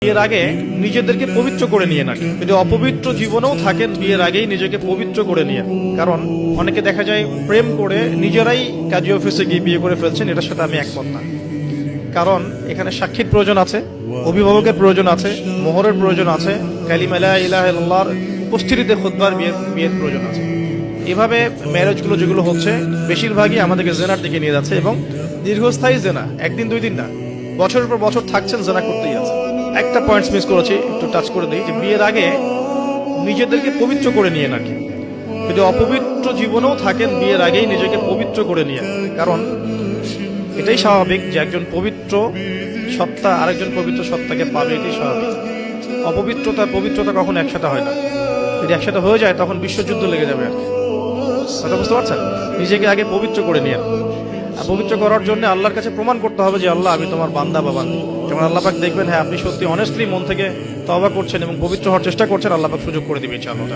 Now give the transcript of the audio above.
বিয়ের আগে নিজেদেরকে পবিত্র করে নিয়ে না, যদি অপবিত্র জীবনেও থাকেন বিয়ের আগেই নিজেকে পবিত্র করে নিয়ে। কারণ অনেকে দেখা যায় প্রেম করে নিজেরাই কাজী অফিসে গিয়ে বিয়ে করে ফেলছেন, এটার সাথে আমি একমত না। কারণ এখানে সাক্ষীর প্রয়োজন আছে, অভিভাবকের প্রয়োজন আছে, মোহরের প্রয়োজন আছে, কালিমা লা ইলাহা ইল্লাল্লাহর উপস্থিতিতে খুতবার বিয়ের প্রয়োজন আছে। এভাবে ম্যারেজগুলো যেগুলো হচ্ছে বেশিরভাগই আমাদেরকে জেনার দিকে নিয়ে যাচ্ছে, এবং দীর্ঘস্থায়ী জেনা, একদিন দুই দিন না, বছরের পর বছর থাকছেন জেনা করতেই আছে। একটা পয়েন্টস মিস করেছি, একটু টাচ করে দিই, যে বিয়ের আগে নিজেদেরকে পবিত্র করে নিয়ে নাকি, যদি অপবিত্র জীবনেও থাকেন বিয়ের আগেই নিজেকে পবিত্র করে নিয়ে। কারণ এটাই স্বাভাবিক যে একজন পবিত্র সত্তা আরেকজন পবিত্র সত্তাকে পাবে, এটাই স্বাভাবিক। অপবিত্রতা পবিত্রতা কখনো একসাথে হয় না, যদি একসাথে হয়ে যায় তখন বিশ্বযুদ্ধ লেগে যাবে। আর কথা বুঝতে পারছেন? নিজেকে আগে পবিত্র করে নিয়ে, আর পবিত্র করার জন্য আল্লাহর কাছে প্রমাণ করতে হবে যে আল্লাহ, আমি তোমার বান্দা বা বান্দি। যেমন আল্লাহ পাক দেখবেন, হ্যাঁ আপনি সত্যি অনেস্টলি মন থেকে তওবা করছেন এবং পবিত্র হওয়ার চেষ্টা করছেন, আল্লাহ পাক সুযোগ করে দিবে ইনশাআল্লাহ।